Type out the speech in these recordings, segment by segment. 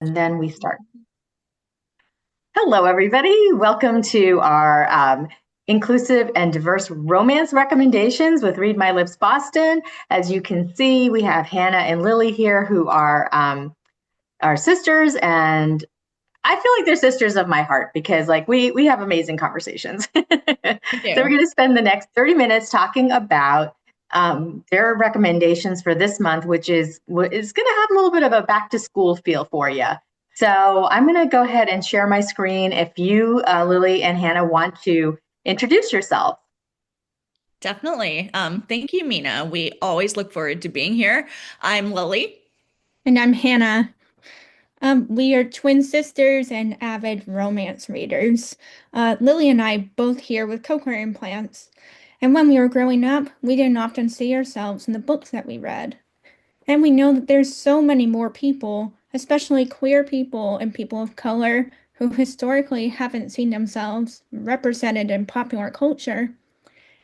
And then we start. Hello, everybody. Welcome to our inclusive and diverse romance recommendations with Read My Lips Boston. As you can see, we have Hannah and Lily here who are our sisters, and I feel like they're sisters of my heart because like we have amazing conversations. So We we're do. going to spend the next 30 minutes talking about their recommendations for this month, which is going to have a little bit of a back to school feel for you. So I'm going to go ahead and share my screen. If you, Lily and Hannah, want to introduce yourself. Definitely. Thank you, Mina. We always look forward to being here. I'm Lily. And I'm Hannah. We are twin sisters and avid romance readers. Lily and I both here with cochlear implants. And when we were growing up, we didn't often see ourselves in the books that we read. And we know that there's so many more people, especially queer people and people of color, who historically haven't seen themselves represented in popular culture.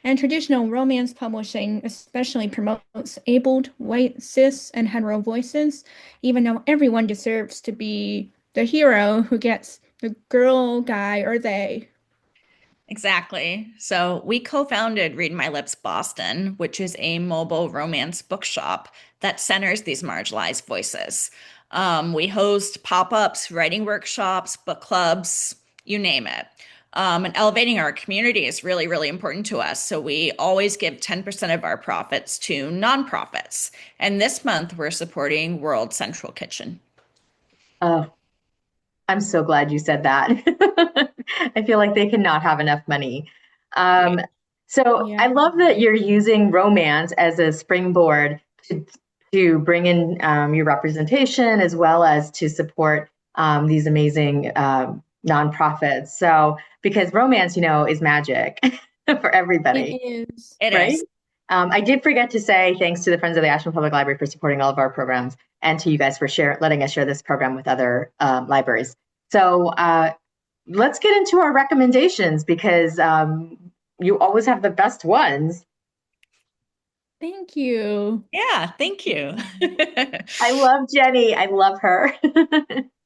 And traditional romance publishing especially promotes abled, white, cis, and hetero voices, even though everyone deserves to be the hero who gets the girl, guy, or they. Exactly. So we co-founded Read My Lips Boston, which is a mobile romance bookshop that centers these marginalized voices. We host pop-ups, writing workshops, book clubs, you name it. And elevating our community is really, really important to us. So we always give 10% of our profits to nonprofits. And this month we're supporting World Central Kitchen. Oh, I'm so glad you said that. I feel like they cannot have enough money. Um, so Yeah. I love that you're using romance as a springboard to bring in your representation as well as to support these amazing nonprofits. So because romance, is magic for It everybody, is. It right? is. I did forget to say thanks to the Friends of the Ashland Public Library for supporting all of our programs and to you guys for letting us share this program with other libraries. So let's get into our recommendations because you always have the best ones. Thank you. Yeah, thank you. I love Jenny. I love her.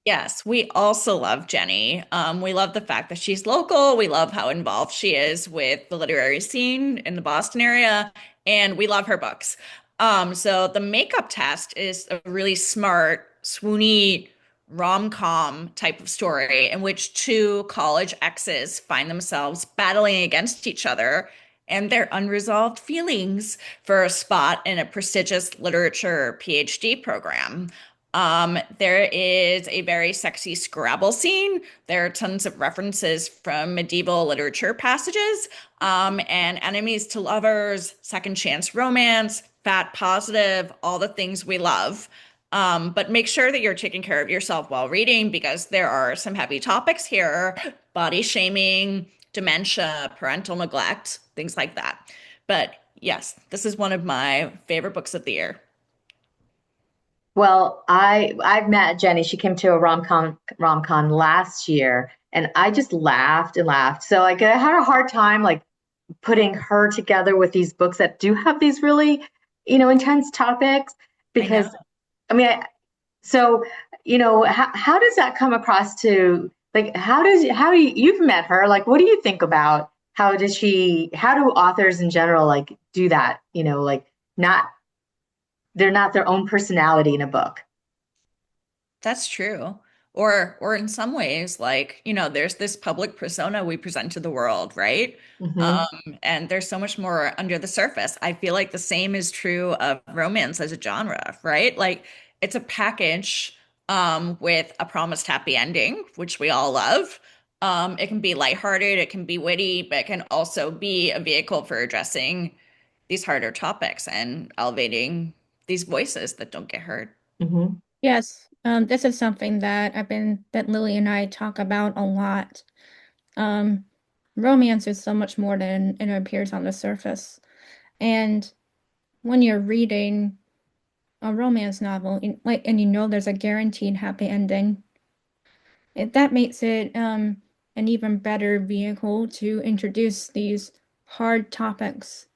Yes, we also love Jenny. We love the fact that she's local. We love how involved she is with the literary scene in the Boston area, and we love her books. So the makeup test is a really smart, swoony rom-com type of story in which two college exes find themselves battling against each other and their unresolved feelings for a spot in a prestigious literature PhD program. There is a very sexy Scrabble scene. There are tons of references from medieval literature passages, and enemies to lovers, second chance romance, fat positive, all the things we love. But make sure that you're taking care of yourself while reading because there are some heavy topics here, body shaming, dementia, parental neglect, things like that. But yes, this is one of my favorite books of the year. Well, I've met Jenny. She came to a rom con last year, and I just laughed and laughed. So like I had a hard time like putting her together with these books that do have these really, intense topics I know. because I mean, so how does that come across to like you've met her? Like, what do you think about how do authors in general like do that? Like not they're not their own personality in a book. That's true. Or in some ways, like, there's this public persona we present to the world, right? Hmm. And there's so much more under the surface. I feel like the same is true of romance as a genre, right? Like it's a package with a promised happy ending, which we all love. It can be lighthearted, it can be witty, but it can also be a vehicle for addressing these harder topics and elevating these voices that don't get heard. Hmm. Yes. This is something that Lily and I talk about a lot. Um, Romance is so much more than it appears on the surface. And when you're reading a romance novel, and there's a guaranteed happy ending, that makes it an even better vehicle to introduce these hard topics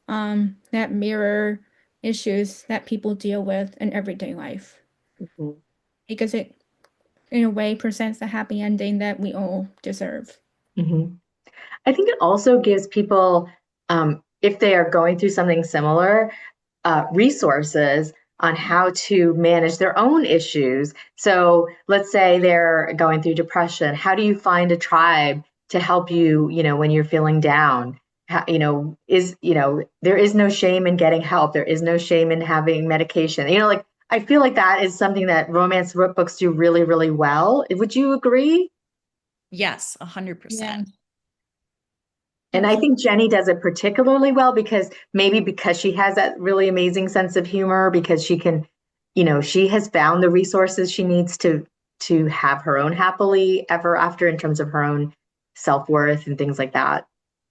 that mirror issues that people deal with in everyday life. Hmm. Because in a way, presents the happy ending that we all deserve. Mhm. I think it also gives people, if they are going through something similar, resources on how to manage their own issues. So let's say they're going through depression. How do you find a tribe to help you, when you're feeling down? How, there is no shame in getting help. There is no shame in having medication. Like I feel like that is something that romance books do really, really well. Would you agree? Yes, 100%. Yeah, And I absolutely. think Jenny does it particularly well because she has that really amazing sense of humor because she can, she has found the resources she needs to have her own happily ever after in terms of her own self-worth and things like that.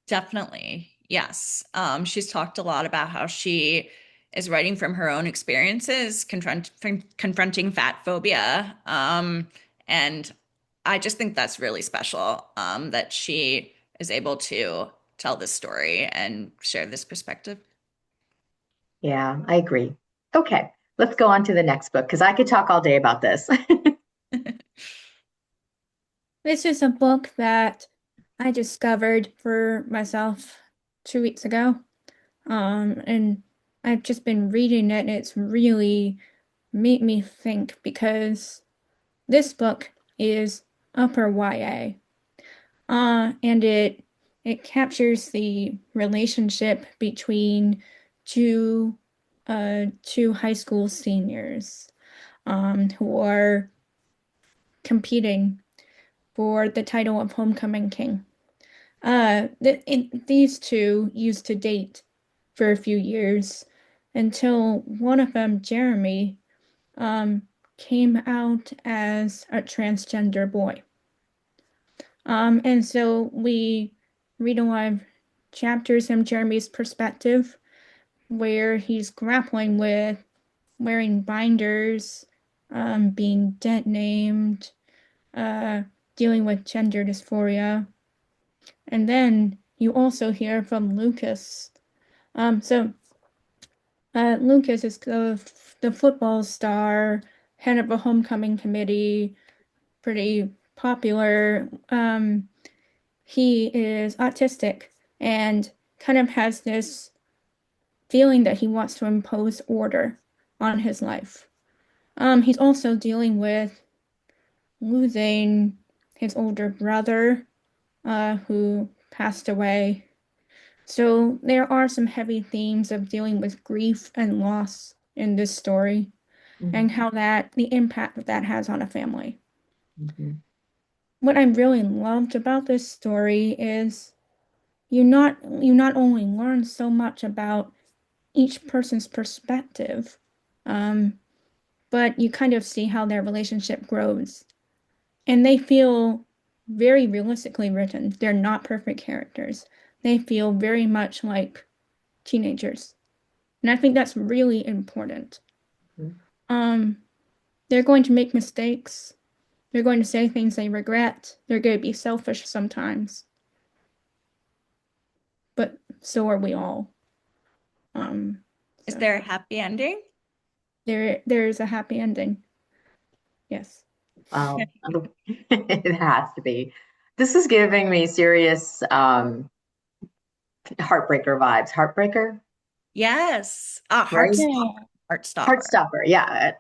Definitely. Yes. She's talked a lot about how she is writing from her own experiences, confronting fat phobia. And I just think that's really special, that she is able to tell this story and share this perspective. Yeah, I agree. Okay, let's go on to the next book because I could talk all day about this. This is a book that I discovered for myself 2 weeks ago. And I've just been reading it, and it's really made me think because this book is upper YA. And it captures the relationship between two two high school seniors who are competing for the title of homecoming king. These two used to date for a few years until one of them, Jeremy, um, came out as a transgender boy. And so we read a lot of chapters from Jeremy's perspective where he's grappling with wearing binders, being dead named, uh, dealing with gender dysphoria. And then you also hear from Lucas. So Lucas is the football star, head of a homecoming committee, pretty popular. He is autistic and kind of has this feeling that he wants to impose order on his life. He's also dealing with losing his older brother, who passed away. So there are some heavy themes of dealing with grief and loss in this story, and Mhm, how the impact that that has on a family. mhm, What I really loved about this story is you not only learn so much about each person's perspective, um, but you kind of see how their relationship grows. And they feel very realistically written. They're not perfect characters. They feel very much like teenagers. And I think that's really important. mhm. Um, they're going to make mistakes. They're going to say things they regret. They're going to be selfish sometimes, but so are we all. Um, Is so there a happy ending? there's a happy ending. Yes. Well, it has to be. This is giving me serious heartbreaker vibes. Heartbreaker, Yes. right? Yeah. Heartstopper. Heartstopper, yeah.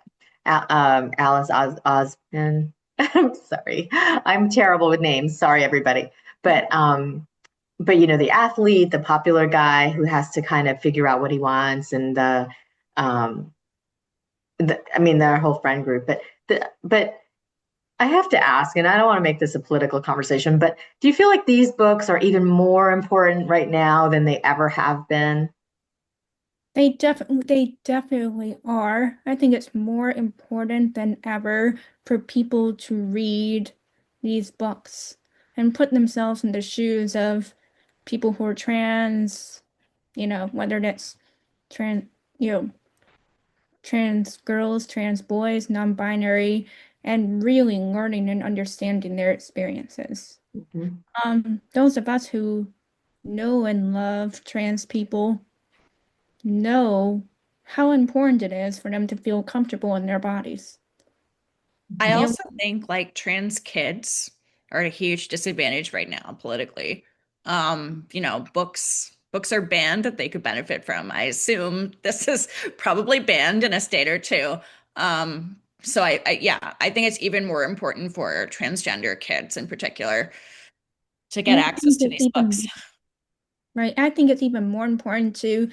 Alice Osman. I'm sorry, I'm terrible with names. Sorry, everybody. But the athlete, the popular guy who has to kind of figure out what he wants, and um, I mean, their whole friend group. But I have to ask, and I don't want to make this a political conversation, but do you feel like these books are even more important right now than they ever have been? They definitely are. I think it's more important than ever for people to read these books and put themselves in the shoes of people who are trans, whether that's trans, you know, trans girls, trans boys, non-binary, and really learning and understanding their experiences. Mhm, Those of us who know and love trans people know how important it is for them to feel comfortable in their bodies. I You know, also think like trans kids are at a huge disadvantage right now politically. Books are banned that they could benefit from. I assume this is probably banned in a state or two. So I think it's even more important for transgender kids in particular to get and I access think to it's these books. even right. I think it's even more important to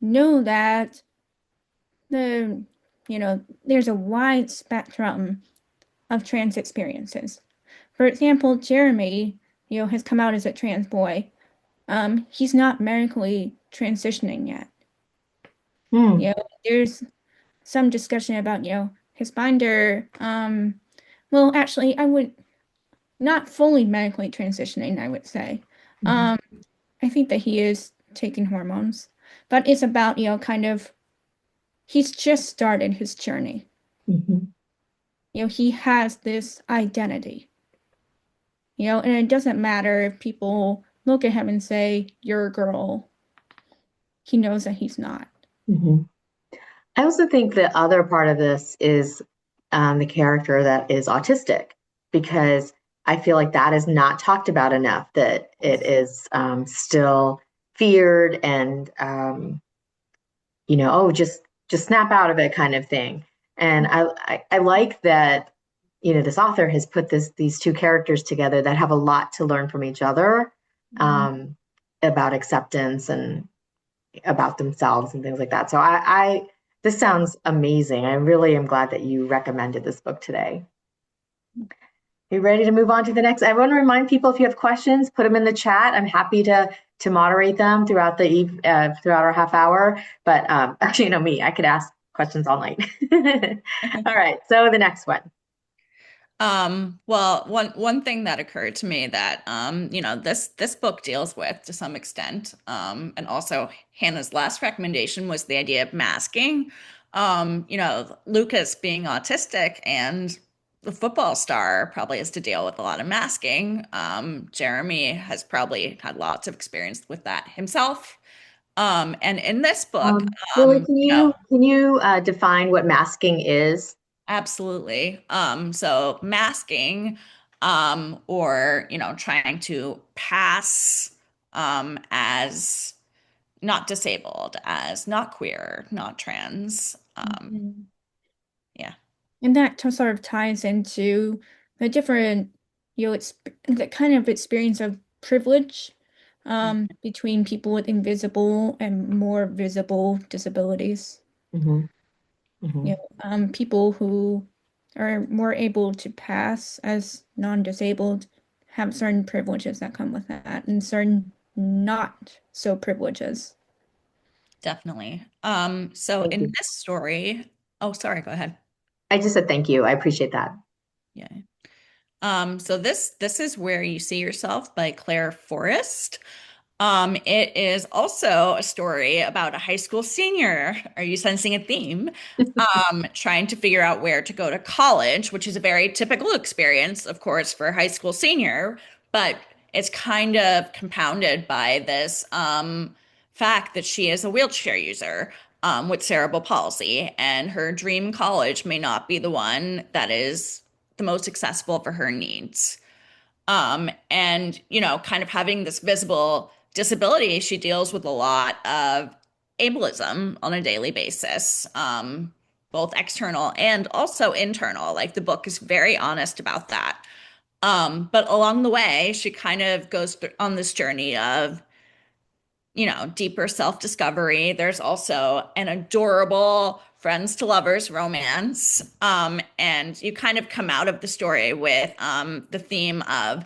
know that the, there's a wide spectrum of trans experiences. For example, Jeremy, has come out as a trans boy. He's not medically transitioning yet. Hmm. There's some discussion about, his binder. Well, actually, I would not fully medically transitioning, I would say. Mhm. Um, I think that he is taking hormones, but it's about, kind of, he's just started his journey. Mhm. He has this identity, and it doesn't matter if people look at him and say, you're a girl. He knows that he's not. Mhm. I also think the other part of this is the character that is autistic, because I feel like that is not talked about enough, that it is still feared and, oh, just snap out of it kind of thing. And I like that, this author has put these two characters together that have a lot to learn from each other, Mhm. um, about acceptance and about themselves and things like that. So I this sounds amazing. I really am glad that you recommended this book today. Are you ready to move on to the next? I want to remind people, if you have questions, put them in the chat. I'm happy to moderate them throughout throughout our half hour. But actually, me, I could ask questions all night. All right, so the next one. Well, one thing that occurred to me that this book deals with to some extent, and also Hannah's last recommendation was the idea of masking. Lucas being autistic and the football star probably has to deal with a lot of masking. Jeremy has probably had lots of experience with that himself. And in this book, Lily, um, you know, can you define what masking is? absolutely. So masking, or trying to pass as not disabled, as not queer, not trans. Mhm. Yeah, And that sort of ties into the different, the kind of experience of privilege between people with invisible and more visible disabilities. Mm-hmm. Mm-hmm. People who are more able to pass as non-disabled have certain privileges that come with that, and certain not so privileges. definitely. So Thank in you. this story, oh, sorry, go ahead. I just said thank you. I appreciate that. Yeah. So this is Where You See Yourself by Claire Forrest. It is also a story about a high school senior. Are you sensing a theme? Trying to figure out where to go to college, which is a very typical experience, of course, for a high school senior, but it's kind of compounded by this fact that she is a wheelchair user with cerebral palsy, and her dream college may not be the one that is the most accessible for her needs. And kind of having this visible disability, she deals with a lot of ableism on a daily basis, both external and also internal. Like the book is very honest about that. But along the way, she kind of goes on this journey of, deeper self-discovery. There's also an adorable friends to lovers romance. And you kind of come out of the story with the theme of,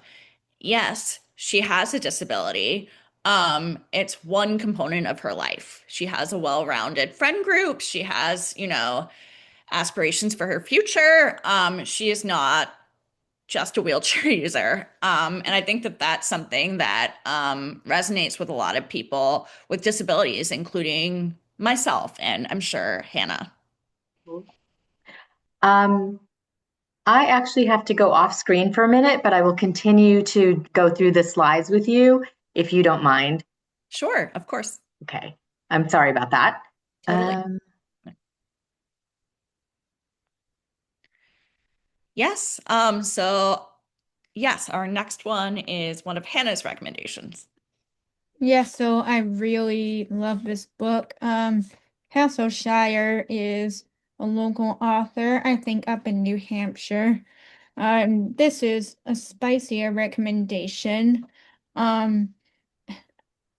yes, she has a disability. It's one component of her life. She has a well-rounded friend group. She has, aspirations for her future. She is not just a wheelchair user. And I think that that's something that resonates with a lot of people with disabilities, including myself, and I'm sure Hannah. Um, I actually have to go off screen for a minute, but I will continue to go through the slides with you if you don't mind. Sure, of course. Okay. I'm sorry about that. Totally. Um, Yes. Yes, our next one is one of Hannah's recommendations. Yeah, so I really love this book. Castle Shire is a local author, I think up in New Hampshire. This is a spicier recommendation. Um,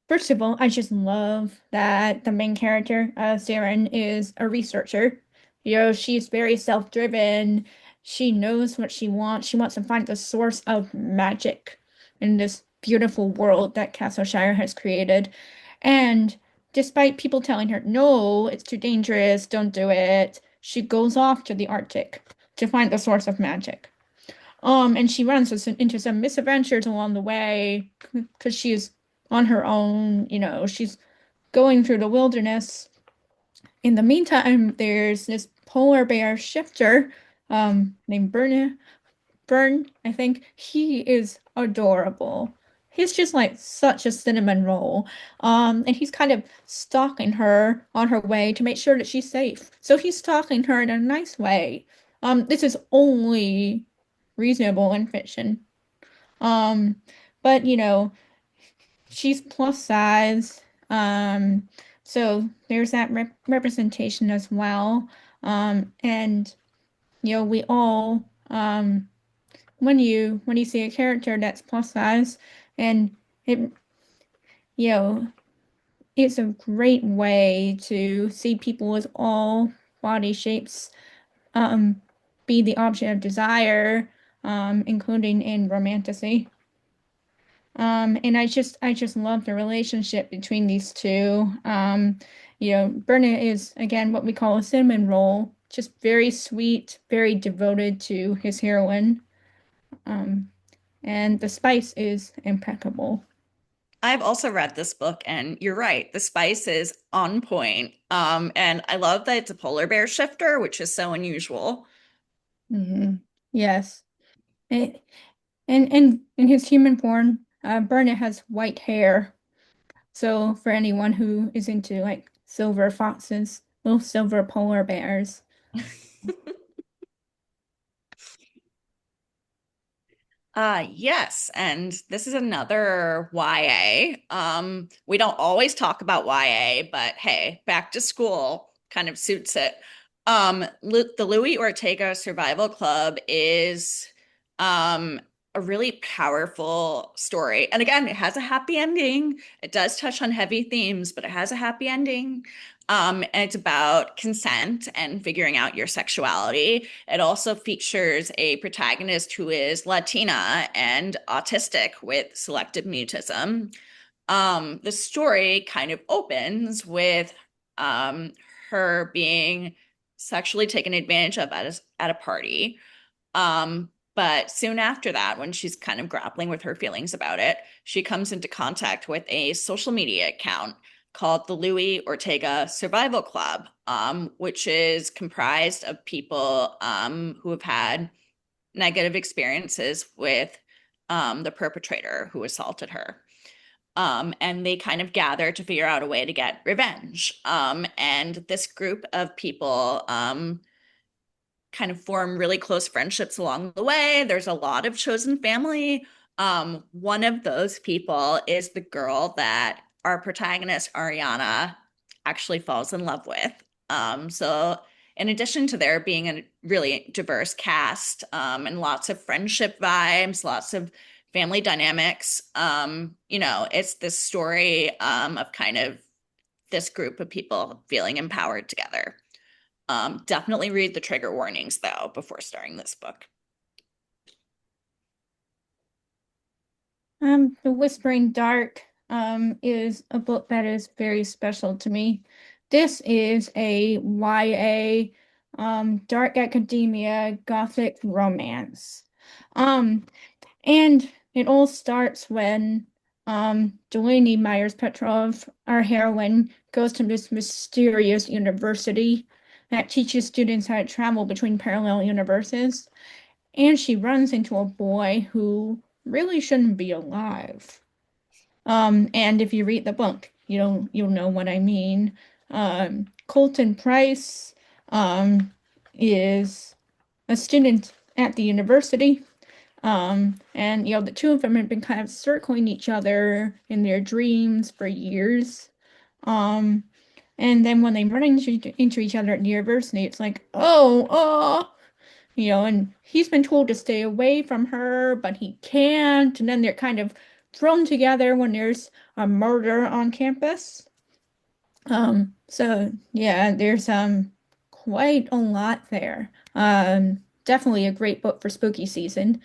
First of all, I just love that the main character, Saren, is a researcher. You know, she's very self-driven. She knows what she wants. She wants to find the source of magic in this beautiful world that Castleshire has created. And despite people telling her, no, it's too dangerous, don't do it, she goes off to the Arctic to find the source of magic. And she runs into some misadventures along the way because she's on her own, you know, she's going through the wilderness. In the meantime, there's this polar bear shifter, named Bern, I think. He is adorable. He's just like such a cinnamon roll. And he's kind of stalking her on her way to make sure that she's safe. So he's stalking her in a nice way. This is only reasonable in fiction. Um, but you know, she's plus size. Um, so there's that representation as well. And you know, we all when you see a character that's plus size and it you know, it's a great way to see people as all body shapes um be the object of desire, including in romanticy. And I just love the relationship between these two. You know, Bernard is again what we call a cinnamon roll, just very sweet, very devoted to his heroine. Um, and the spice is impeccable. I've also read this book, and you're right, the spice is on point. And I love that it's a polar bear shifter, which is so unusual. Yes. And, and in his human form, Bernard has white hair. So for anyone who is into like silver foxes, little silver polar bears. Yes, and this is another YA. We don't always talk about YA, but hey, back to school kind of suits it. The Louis Ortega Survival Club is um a really powerful story. And again, it has a happy ending. It does touch on heavy themes, but it has a happy ending. And it's about consent and figuring out your sexuality. It also features a protagonist who is Latina and autistic with selective mutism. The story kind of opens with um, her being sexually taken advantage of at a party. But soon after that, when she's kind of grappling with her feelings about it, she comes into contact with a social media account called the Louis Ortega Survival Club, which is comprised of people who have had negative experiences with the perpetrator who assaulted her. And they kind of gather to figure out a way to get revenge. And this group of people kind of form really close friendships along the way. There's a lot of chosen family. One of those people is the girl that our protagonist, Ariana, actually falls in love with. So, in addition to there being a really diverse cast and lots of friendship vibes, lots of family dynamics, you know, it's this story of kind of this group of people feeling empowered together. Definitely read the trigger warnings though before starting this book. The Whispering Dark is a book that is very special to me. This is a YA dark academia gothic romance. Um, and it all starts when Delaney Myers Petrov, our heroine, goes to this mysterious university that teaches students how to travel between parallel universes. And she runs into a boy who really shouldn't be alive. And if you read the book, you'll know what I mean. Colton Price is a student at the university. And the two of them had been kind of circling each other in their dreams for years. Um, and then when they run into each other at the university, it's like, and he's been told to stay away from her, but he can't. And then they're kind of thrown together when there's a murder on campus. So yeah, there's quite a lot there. Definitely a great book for spooky season.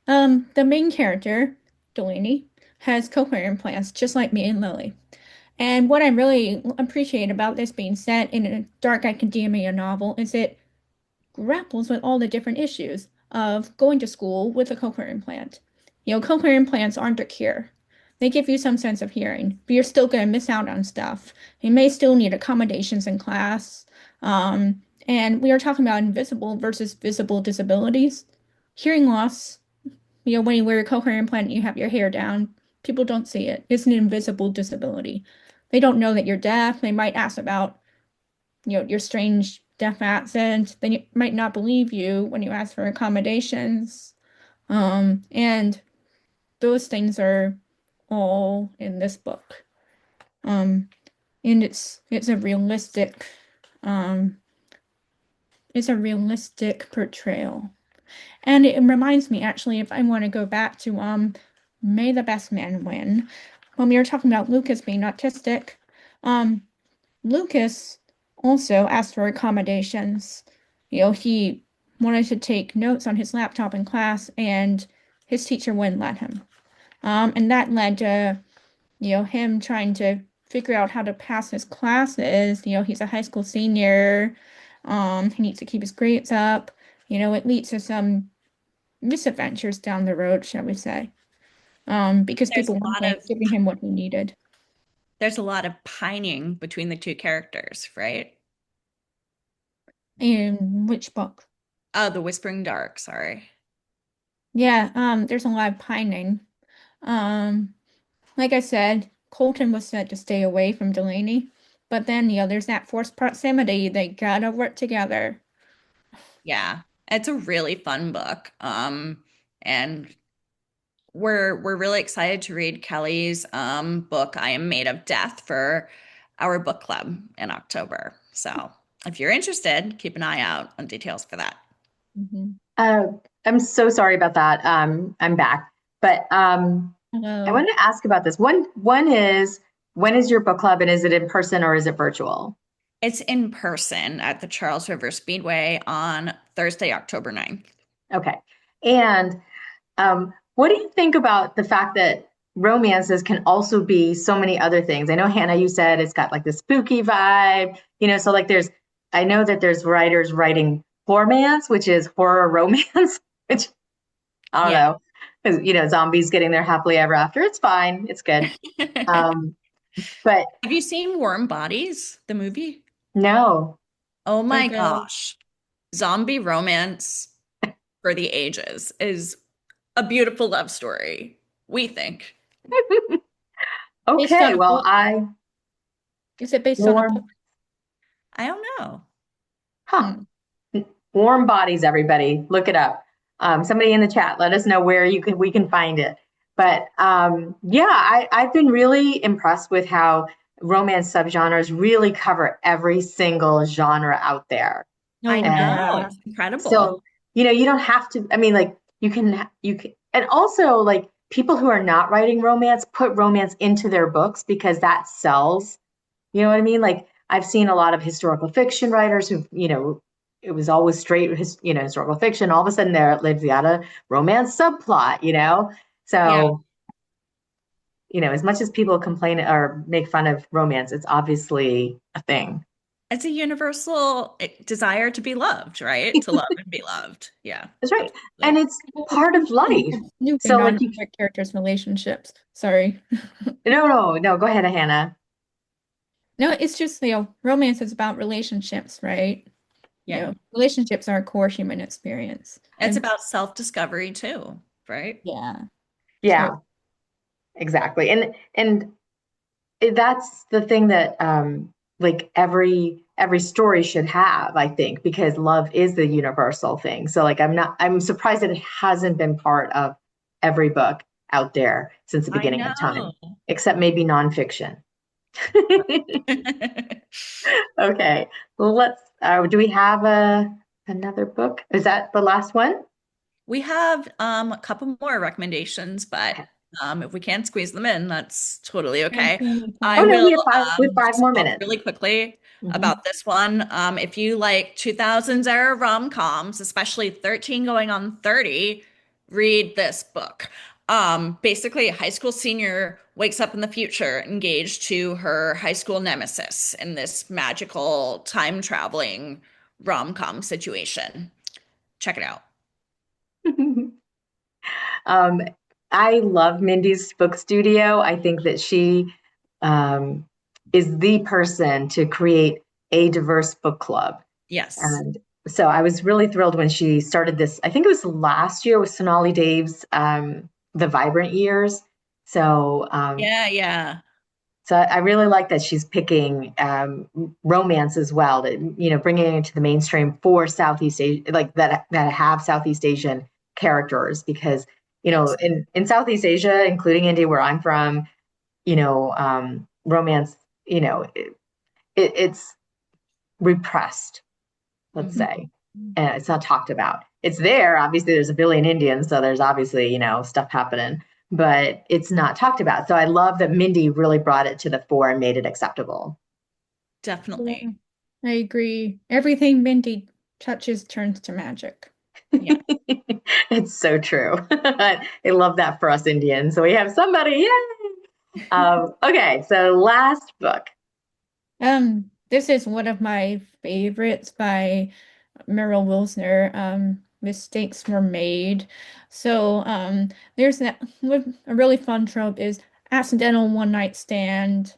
The main character, Delaney, has cochlear implants just like me and Lily. And what I really appreciate about this being set in a dark academia novel is it grapples with all the different issues of going to school with a cochlear implant. Cochlear implants aren't a cure. They give you some sense of hearing, but you're still going to miss out on stuff. You may still need accommodations in class. And we are talking about invisible versus visible disabilities. Hearing loss, when you wear a cochlear implant and you have your hair down, people don't see it. It's an invisible disability. They don't know that you're deaf. They might ask about your strange deaf accent. They might not believe you when you ask for accommodations. And those things are all in this book. Um, and it's a um, realistic portrayal. And it reminds me actually, if I want to go back to May the Best Man Win, when we were talking about Lucas being autistic, um, Lucas also asked for accommodations. He wanted to take notes on his laptop in class, and his teacher wouldn't let him. And that led to, him trying to figure out how to pass his classes. He's a high school senior. He needs to keep his grades up. It leads to some misadventures down the road, shall we say. Because There's people a weren't lot of giving him what he needed. there's a lot of pining between the two characters, right? In which book? Oh, The Whispering Dark, sorry. Yeah, there's a lot of pining. Um, like I said, Colton was said to stay away from Delaney, but then, there's that forced proximity. They gotta work together. Yeah. It's a really fun book. And we're really excited to read Kelly's book, I Am Made of Death, for our book club in October. So if you're interested, keep an eye out on details for that. Mhm. Uh, I'm so sorry about that. I'm back, but I Hello. wanted to ask about this. One is, when is your book club, and is it in person or is it virtual? It's in person at the Charles River Speedway on Thursday, October 9th. Okay. And what do you think about the fact that romances can also be so many other things? I know, Hannah, you said it's got like the spooky vibe, so like I know that there's writers writing romance, which is horror romance, which I don't Yeah. know, because, zombies getting their happily ever after. It's fine. It's good. Um, but Have you seen Warm Bodies, the movie? no. Oh my Okay. gosh. Zombie romance for the ages is a beautiful love story, we think. Based on Okay. a Well, book? Is it based on a book? warm, I don't know. huh. Hmm. Warm bodies, everybody. Look it up. Somebody in the chat, let us know where we can find it. But yeah, I've been really impressed with how romance subgenres really cover every single genre out there. I Oh, And know, yeah. it's incredible. so, you don't have to, I mean, like, you can, and also, like, people who are not writing romance put romance into their books because that sells. You know what I mean? Like, I've seen a lot of historical fiction writers who, it was always straight, historical fiction. All of a sudden, they've got a romance subplot. Yeah, So, as much as people complain or make fun of romance, it's obviously a thing. it's a universal desire to be loved, right? To love and be loved. Yeah, That's right. And absolutely. it's part of life. Snooping So, on like, other characters' relationships. Sorry. no, go ahead, Hannah. No, it's just, romance is about relationships, right? Yeah. Relationships are a core human experience. It's And about self-discovery too, right? yeah, so Yeah, exactly. And that's the thing that like every story should have, I think, because love is the universal thing. So like I'm surprised that it hasn't been part of every book out there since the I beginning of know. time, except maybe nonfiction. Okay, well, do we have another book? Is that the last one? We have a couple more recommendations, but if we can't squeeze them in, that's totally okay. I Oh no, will we have 5 just more talk minutes. really quickly Mhm. about this one. If you like 2000s era rom-coms, especially 13 going on 30, read this book. Basically, a high school senior wakes up in the future engaged to her high school nemesis in this magical time traveling rom-com situation. Check it out. Um, I love Mindy's book studio. I think that she um, is the person to create a diverse book club. Yes. And so I was really thrilled when she started this. I think it was last year with Sonali Dave's The Vibrant Years. So Yeah, yeah. so I really like that she's picking romance as well, that bringing it into the mainstream for Southeast Asia, like that have Southeast Asian characters, because Yes. in Southeast Asia, including India, where I'm from, romance, it's repressed, let's Mhm. say, and it's not talked about. It's there. Obviously, there's a billion Indians, so there's obviously stuff happening, but it's not talked about. So I love that Mindy really brought it to the fore and made it acceptable. Yeah, Definitely. I agree. Everything Mindy touches turns to magic. Yeah. It's so true. I love that for us Indians. So we have somebody. Yay! Okay, so last book. This is one of my favorites by Merrill Wilsner. Mistakes were made. So, there's a really fun trope is accidental one night stand,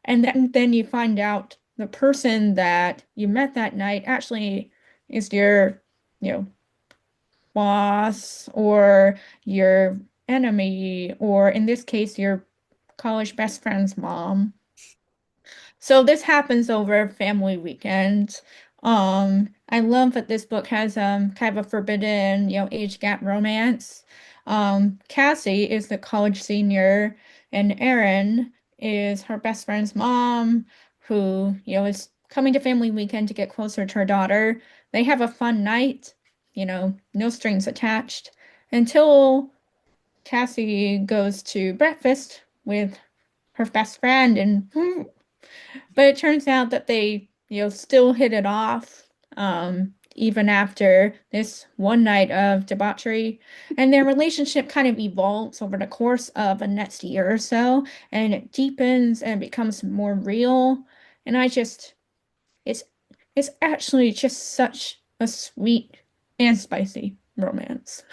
and then you find out the person that you met that night actually is your, you know, boss or your enemy, or in this case, your college best friend's mom. So this happens over family weekend. I love that this book has kind of a forbidden, age gap romance. Cassie is the college senior, and Erin is her best friend's mom, who, is coming to family weekend to get closer to her daughter. They have a fun night, no strings attached, until Cassie goes to breakfast with her best friend, and but it turns out that they, still hit it off, even after this one night of debauchery. And their relationship kind of evolves over the course of the next year or so, and it deepens and becomes more real. And it's, it's actually just such a sweet and spicy romance.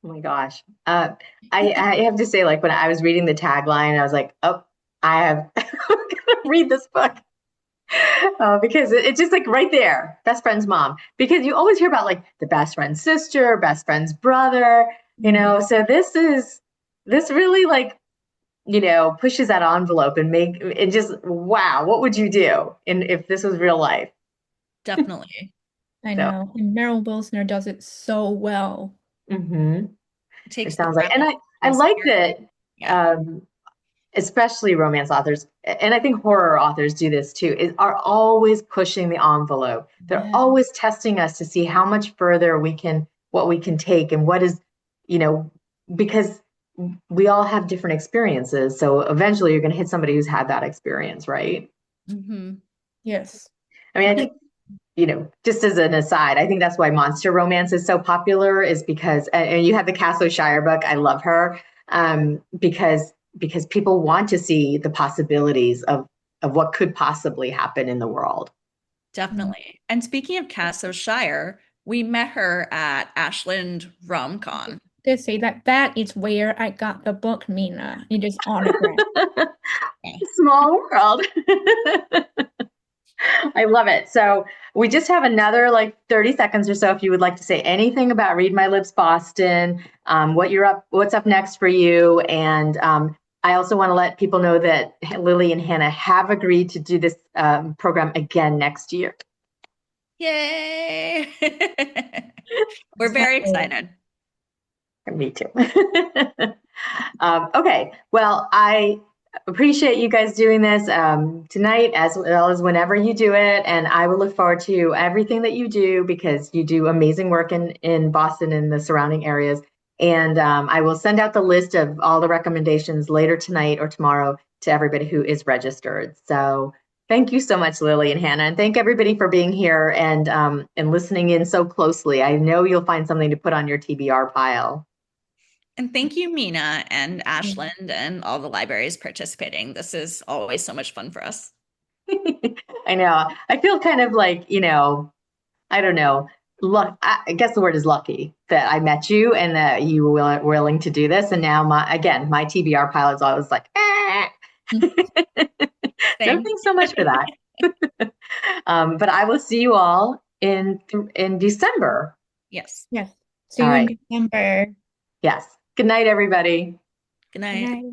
Oh my gosh. I have to say, like when I was reading the tagline, I was like, oh, I have I'm gonna read this book. Because it's just like right there, best friend's mom. Because you always hear about like the best friend's sister, best friend's brother, So this really like, pushes that envelope and make it just wow, what would you do if this was real life? Definitely. I So know. And Meryl Wilsner does it so well. mhm. It It takes the sounds like, and premise I and like spirit. that, Yeah. um, especially romance authors, and I think horror authors do this too, are always pushing the envelope. They're Yeah. always testing us to see how much further what we can take, and what is, you know, because we all have different experiences. So eventually you're going to hit somebody who's had that experience, right? Hmm. Yes. I mean, I think, just as an aside, I think that's why monster romance is so popular, is because, and you have the Castle Shire book. I love her, because people want to see the possibilities of what could possibly happen in the world. Definitely. And speaking of Casso Shire, we met her at Ashland RomCon. To say that is where I got the book, Mina. It is autographed. Yeah. Small world. I love it. So we just have another like 30 seconds or so if you would like to say anything about Read My Lips Boston, what's up next for you. And I also want to let people know that Lily and Hannah have agreed to do this program again next year. Yay! We're very excited. Me too. Okay, well, I appreciate you guys doing this tonight as well as whenever you do it. And I will look forward to everything that you do because you do amazing work in Boston and the surrounding areas. And I will send out the list of all the recommendations later tonight or tomorrow to everybody who is registered. So thank you so much, Lily and Hannah. And thank everybody for being here and listening in so closely. I know you'll find something to put on your TBR pile. And thank you, Mina and Ashland and all the libraries participating. This is always so much fun for us. I know. I feel kind of like, I don't know. I guess the word is lucky that I met you and that you were willing to do this. And now my TBR pile is always like, no, Same. thanks so much for that. But I will see you all in December. Yes. Yes. See All you in right. December. Yes. Good night, everybody. Good Good night. night.